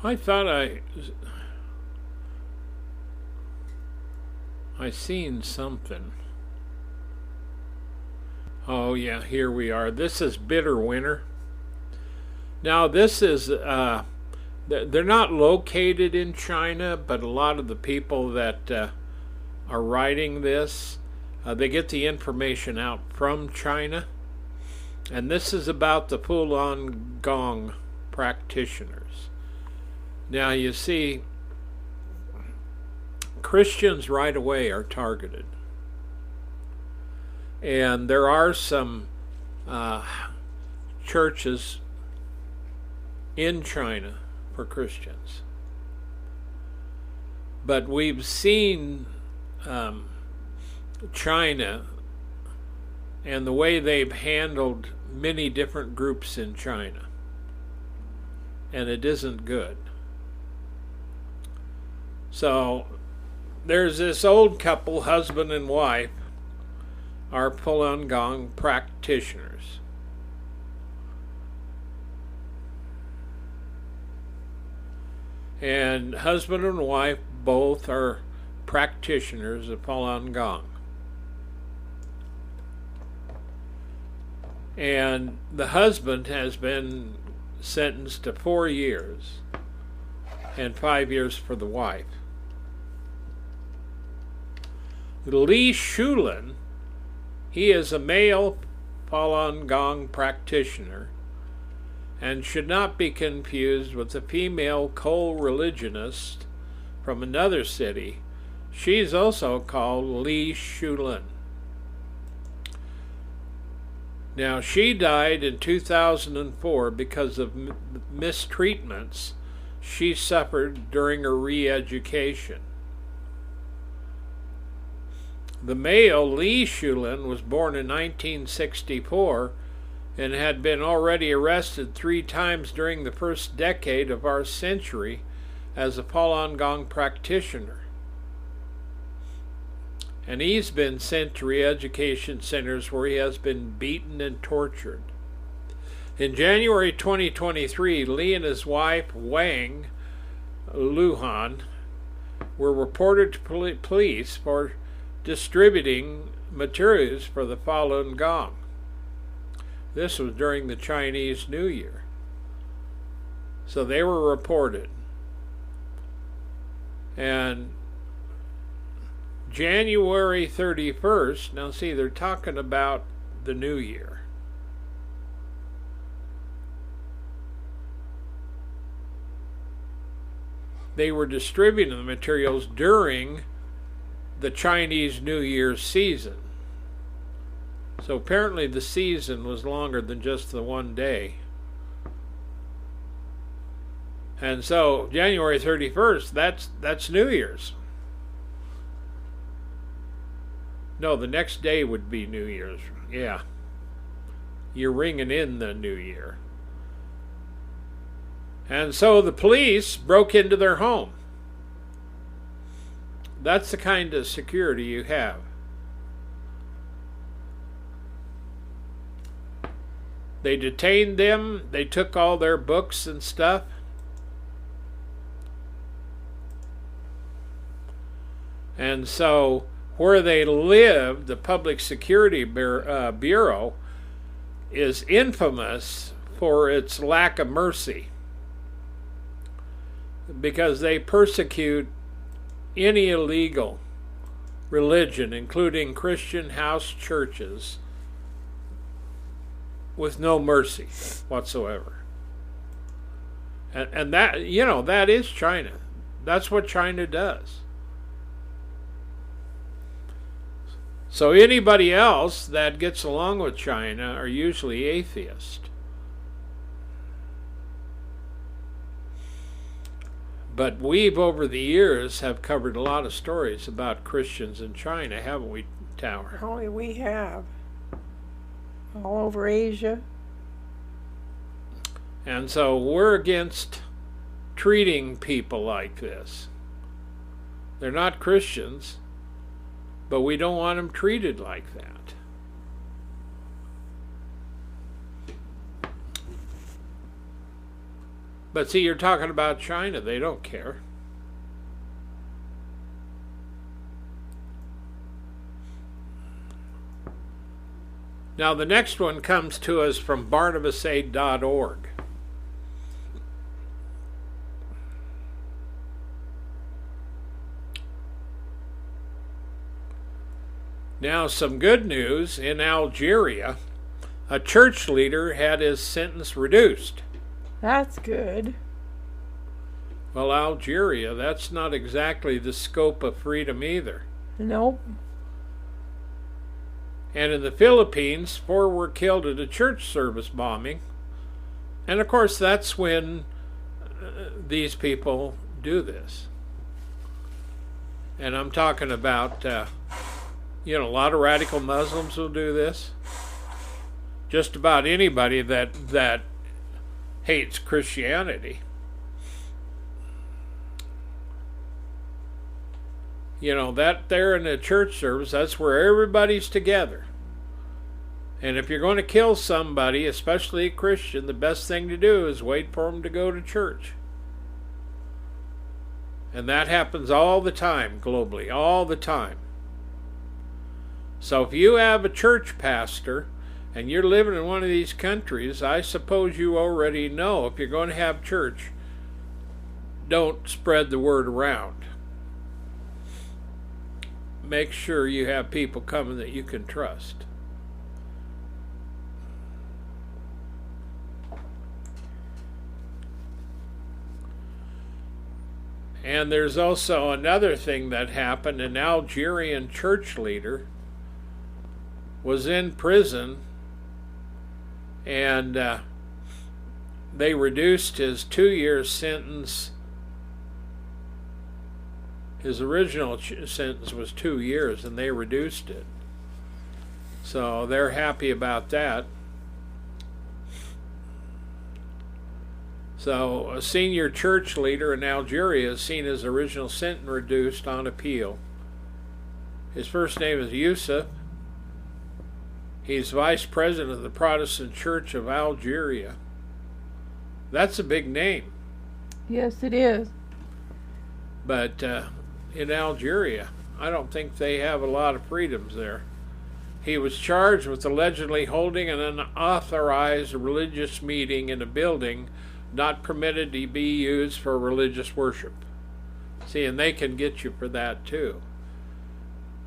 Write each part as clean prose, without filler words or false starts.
I thought I seen something. Oh yeah, here we are. This is Bitter Winter. Now this is they're not located in China, but a lot of the people that are writing this, they get the information out from China. And this is about the Falun Gong practitioners. Now you see, Christians right away are targeted. And there are some churches in China for Christians. But we've seen China and the way they've handled many different groups in China. And it isn't good. So there's this old couple, husband and wife, are Falun Gong practitioners. And husband and wife both are practitioners of Falun Gong. And the husband has been sentenced to 4 years and 5 years for the wife. Li Shulin, he is a male Falun Gong practitioner and should not be confused with a female co-religionist from another city. She's also called Li Shulin. Now, she died in 2004 because of mistreatments she suffered during her re-education. The male, Li Shulin, was born in 1964 and had been already arrested 3 times during the first decade of our century as a Falun Gong practitioner. And he's been sent to re-education centers where he has been beaten and tortured. In January 2023, Li and his wife, Wang Luhan, were reported to police for distributing materials for the Falun Gong. This was during the Chinese New Year. So they were reported. And January 31st, now see, they're talking about the New Year. They were distributing the materials during the Chinese New Year season. So apparently the season was longer than just the one day. And so January 31st, that's New Year's. No, the next day would be New Year's. Yeah. You're ringing in the New Year. And so the police broke into their home. That's the kind of security you have. They detained them. They took all their books and stuff. And so where they live, the Public Security Bureau is infamous for its lack of mercy, because they persecute any illegal religion, including Christian house churches, with no mercy whatsoever. And that, you know, that is China. That's what China does. So anybody else that gets along with China are usually atheists. But we've, over the years, have covered a lot of stories about Christians in China, haven't we, Tower? Oh, we have. All over Asia. And so we're against treating people like this. They're not Christians, but we don't want them treated like that. But see, you're talking about China. They don't care. Now, the next one comes to us from barnabasaid.org. Now, some good news. In Algeria, a church leader had his sentence reduced. That's good. Well, Algeria, that's not exactly the scope of freedom either. Nope. And in the Philippines, 4 were killed at a church service bombing. And of course, that's when these people do this. And I'm talking about, a lot of radical Muslims will do this. Just about anybody that hates Christianity. That there in a church service, that's where everybody's together. And if you're going to kill somebody, especially a Christian, the best thing to do is wait for them to go to church. And that happens all the time, globally, all the time. So if you have a church pastor and you're living in one of these countries, I suppose you already know if you're going to have church, don't spread the word around. Make sure you have people coming that you can trust. And there's also another thing that happened. An Algerian church leader was in prison, and they reduced his 2-year sentence. His original sentence was 2 years, and they reduced it. So they're happy about that. So a senior church leader in Algeria has seen his original sentence reduced on appeal. His first name is Yusuf. He's vice president of the Protestant Church of Algeria. That's a big name. Yes, it is. But in Algeria, I don't think they have a lot of freedoms there. He was charged with allegedly holding an unauthorized religious meeting in a building not permitted to be used for religious worship. See, and they can get you for that too.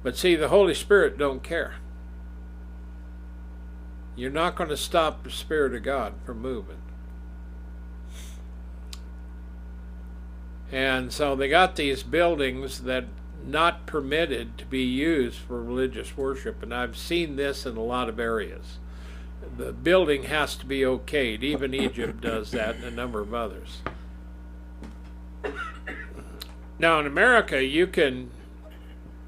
But see, the Holy Spirit don't care. You're not going to stop the Spirit of God from moving. And so they got these buildings that not permitted to be used for religious worship, and I've seen this in a lot of areas. The building has to be okayed. Even Egypt does that, and a number of others. Now in America, you can,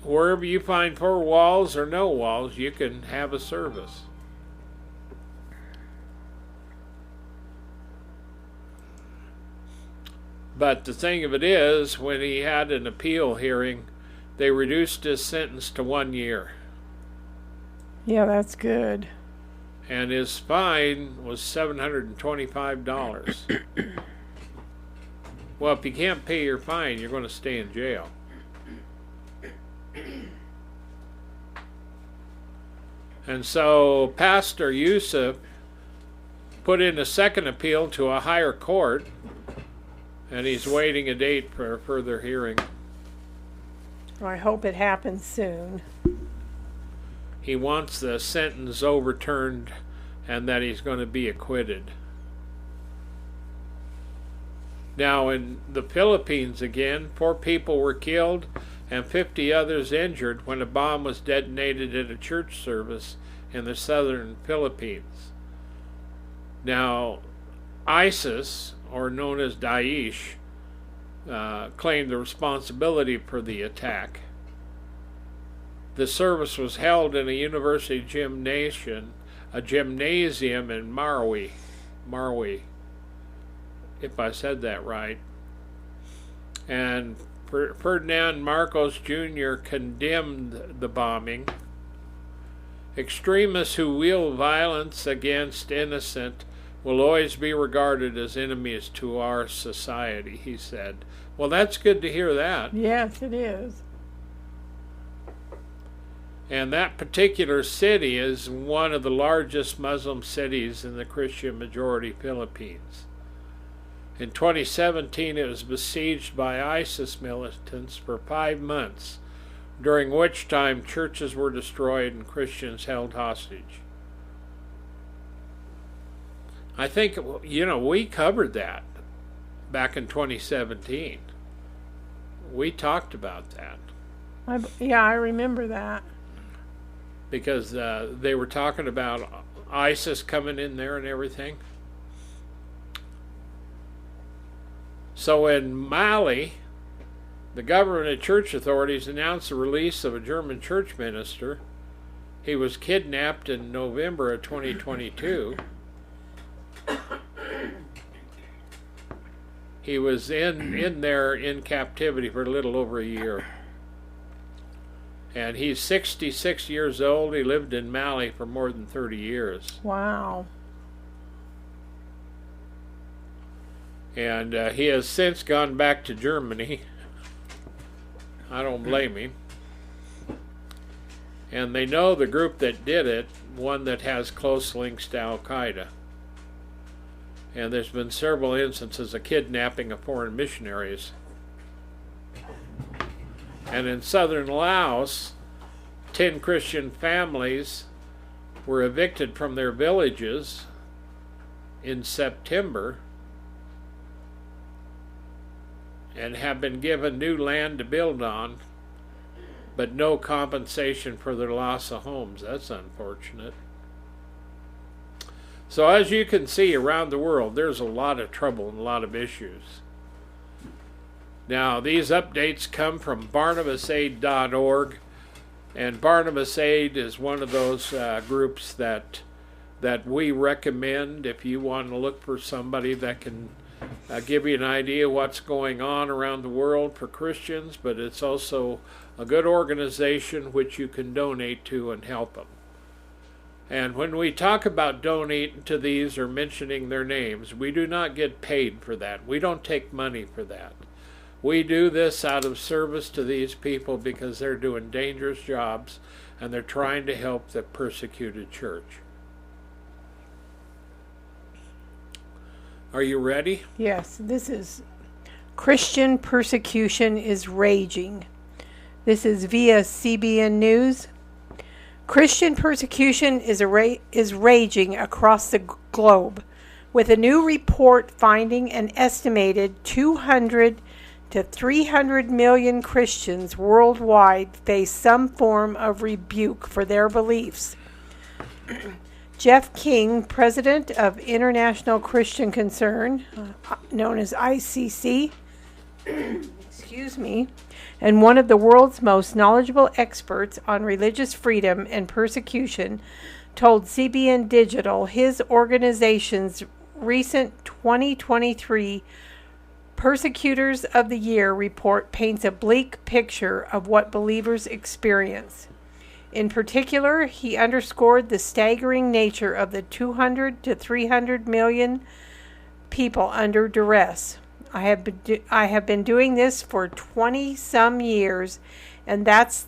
wherever you find 4 walls or no walls, you can have a service. But the thing of it is, when he had an appeal hearing, they reduced his sentence to 1 year. Yeah, that's good. And his fine was $725. Well, if you can't pay your fine, you're going to stay in jail. And so Pastor Yusuf put in a second appeal to a higher court, and he's waiting a date for a further hearing. I hope it happens soon. He wants the sentence overturned and that he's going to be acquitted. Now in the Philippines again, 4 people were killed and 50 others injured when a bomb was detonated at a church service in the southern Philippines. Now ISIS, or known as Daesh, claimed the responsibility for the attack. The service was held in a university gymnasium in Marwi, if I said that right. And Ferdinand Marcos Jr. condemned the bombing. Extremists who wield violence against innocent will always be regarded as enemies to our society, he said. Well, that's good to hear that. Yes, it is. And that particular city is one of the largest Muslim cities in the Christian majority Philippines. In 2017, it was besieged by ISIS militants for 5 months, during which time churches were destroyed and Christians held hostage. I think, we covered that back in 2017. We talked about that. I remember that. Because they were talking about ISIS coming in there and everything. So in Mali, the government and church authorities announced the release of a German church minister. He was kidnapped in November of 2022. He was in there in captivity for a little over a year. And he's 66 years old. He lived in Mali for more than 30 years. Wow. And he has since gone back to Germany. I don't blame him. And they know the group that did it, one that has close links to Al-Qaeda. And there's been several instances of kidnapping of foreign missionaries. And in southern Laos, 10 Christian families were evicted from their villages in September and have been given new land to build on, but no compensation for their loss of homes. That's unfortunate. So as you can see around the world, there's a lot of trouble and a lot of issues. Now, these updates come from BarnabasAid.org, and Barnabas Aid is one of those groups that we recommend if you want to look for somebody that can give you an idea what's going on around the world for Christians, but it's also a good organization which you can donate to and help them. And when we talk about donating to these or mentioning their names, we do not get paid for that. We don't take money for that. We do this out of service to these people because they're doing dangerous jobs and they're trying to help the persecuted church. Are you ready? Yes, this is Christian persecution is raging. This is via CBN News. Christian persecution is raging across the globe, with a new report finding an estimated 200 to 300 million Christians worldwide face some form of rebuke for their beliefs. Jeff King, president of International Christian Concern, known as ICC, and one of the world's most knowledgeable experts on religious freedom and persecution, told CBN Digital his organization's recent 2023 Persecutors of the Year report paints a bleak picture of what believers experience. In particular, he underscored the staggering nature of the 200 to 300 million people under duress. I have been doing this for 20-some years, and that's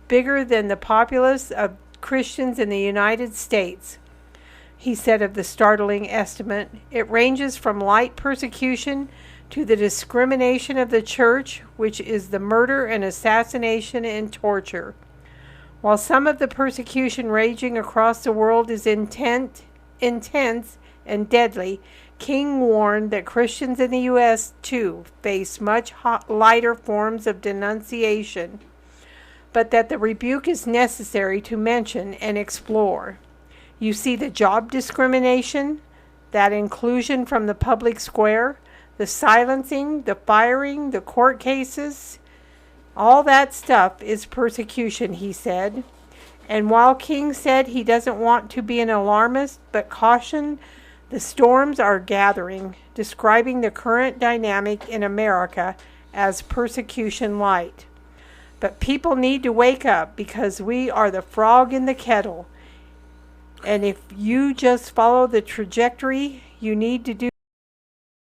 bigger than the populace of Christians in the United States. He said of the startling estimate, it ranges from light persecution to the discrimination of the church, which is the murder and assassination and torture. While some of the persecution raging across the world is intense and deadly, King warned that Christians in the U.S., too, face much lighter forms of denunciation, but that the rebuke is necessary to mention and explore. You see the job discrimination, that inclusion from the public square, the silencing, the firing, the court cases. All that stuff is persecution, he said. And while King said he doesn't want to be an alarmist, but cautioned the storms are gathering, describing the current dynamic in America as persecution light. But people need to wake up because we are the frog in the kettle. And if you just follow the trajectory, You need to do